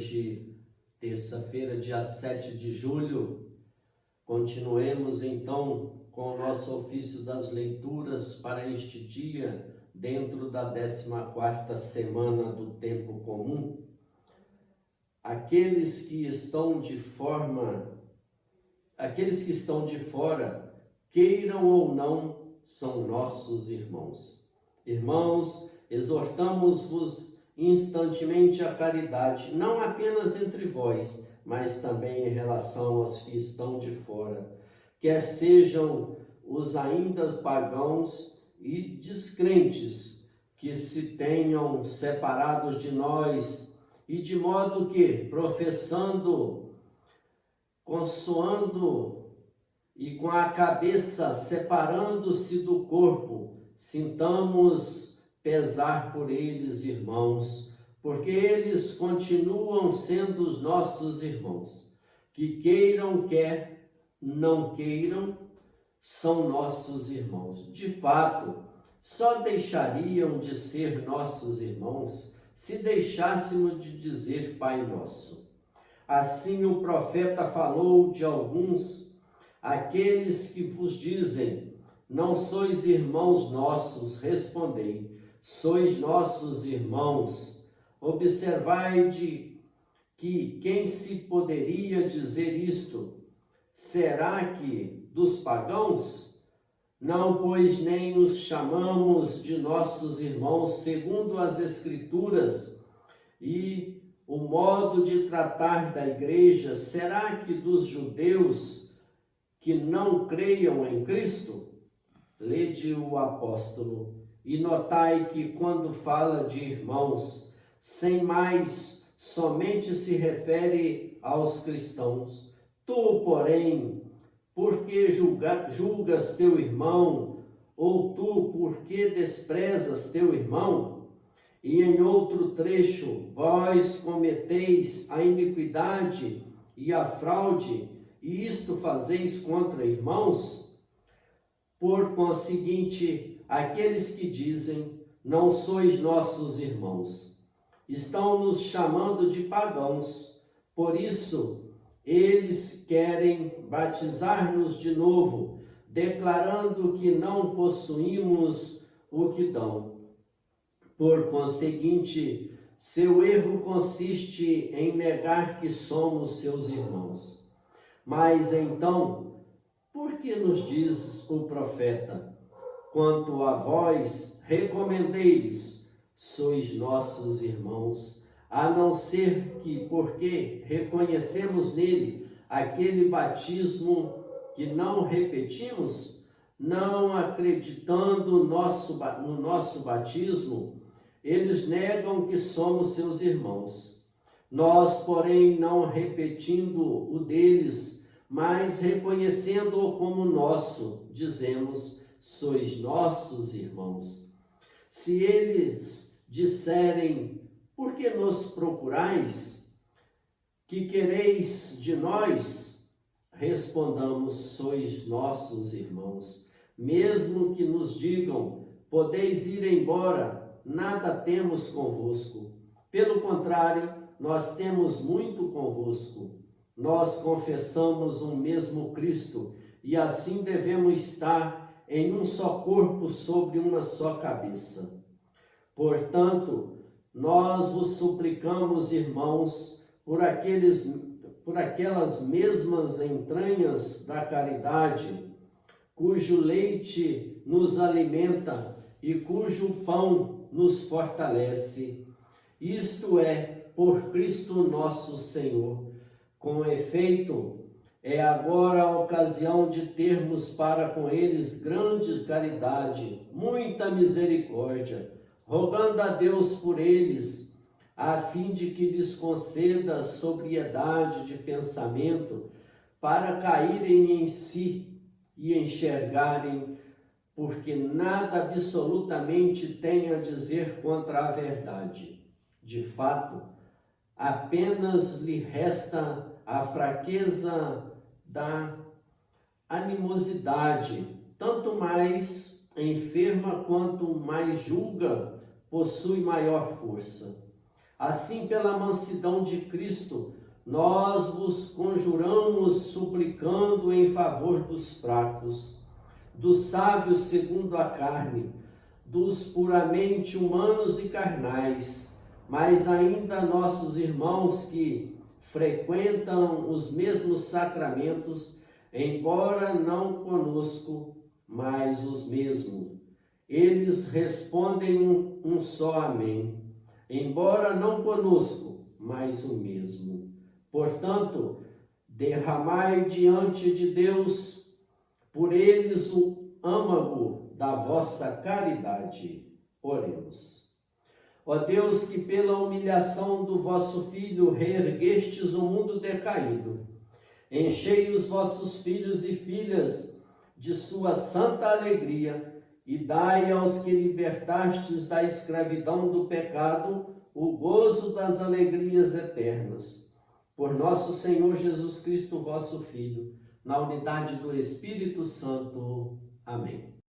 Hoje, terça-feira, dia 7 de julho, continuemos então com o nosso ofício das leituras para este dia, dentro da 14ª semana do tempo comum. Aqueles que estão de fora, queiram ou não, são nossos irmãos. Irmãos, exortamos-vos instantemente à caridade, não apenas entre vós, mas também em relação aos que estão de fora, quer sejam os ainda pagãos e descrentes que se tenham separados de nós, e de modo que, professando, consoando e com a cabeça separando-se do corpo, sintamos pesar por eles, irmãos, porque eles continuam sendo os nossos irmãos. Que queiram, quer não queiram, são nossos irmãos. De fato, só deixariam de ser nossos irmãos se deixássemos de dizer Pai Nosso. Assim o profeta falou de alguns, aqueles que vos dizem: não sois irmãos nossos, respondei: sois nossos irmãos. Observai de que quem se poderia dizer isto? Será que dos pagãos? Não, pois nem os chamamos de nossos irmãos segundo as Escrituras e o modo de tratar da igreja. Será que dos judeus que não creiam em Cristo? Lede o apóstolo e notai que quando fala de irmãos, sem mais, somente se refere aos cristãos. Tu, porém, por que julgas teu irmão? Ou tu, por que desprezas teu irmão? E em outro trecho, vós cometeis a iniquidade e a fraude, e isto fazeis contra irmãos? Por conseguinte, aqueles que dizem: não sois nossos irmãos, estão nos chamando de pagãos. Por isso, eles querem batizar-nos de novo, declarando que não possuímos o que dão. Por conseguinte, seu erro consiste em negar que somos seus irmãos. Mas então, por que nos diz o profeta: quanto a vós, recomendei-lhes, sois nossos irmãos, a não ser que, porque reconhecemos nele aquele batismo que não repetimos, não acreditando no nosso batismo, eles negam que somos seus irmãos. Nós, porém, não repetindo o deles, mas reconhecendo-o como nosso, dizemos: sois nossos irmãos. Se eles disserem: por que nos procurais? Que quereis de nós? Respondamos: sois nossos irmãos. Mesmo que nos digam: podeis ir embora, nada temos convosco. Pelo contrário, nós temos muito convosco. Nós confessamos um mesmo Cristo, e assim devemos estar em um só corpo, sobre uma só cabeça. Portanto, nós vos suplicamos, irmãos, por aquelas mesmas entranhas da caridade, cujo leite nos alimenta e cujo pão nos fortalece. Isto é, por Cristo nosso Senhor. Com efeito, é agora a ocasião de termos para com eles grande caridade, muita misericórdia, rogando a Deus por eles, a fim de que lhes conceda sobriedade de pensamento, para caírem em si e enxergarem, porque nada absolutamente têm a dizer contra a verdade. De fato, apenas lhe resta a fraqueza da animosidade, tanto mais enferma quanto mais julga, possui maior força. Assim, pela mansidão de Cristo, nós vos conjuramos, suplicando em favor dos fracos, dos sábios segundo a carne, dos puramente humanos e carnais, mas ainda nossos irmãos que frequentam os mesmos sacramentos, embora não conosco, mas os mesmos. Eles respondem um só amém, embora não conosco, mas o mesmo. Portanto, derramai diante de Deus por eles o âmago da vossa caridade. Oremos. Ó Deus, que pela humilhação do vosso Filho reerguestes o mundo decaído, enchei os vossos filhos e filhas de sua santa alegria e dai aos que libertastes da escravidão do pecado o gozo das alegrias eternas. Por nosso Senhor Jesus Cristo, vosso Filho, na unidade do Espírito Santo. Amém.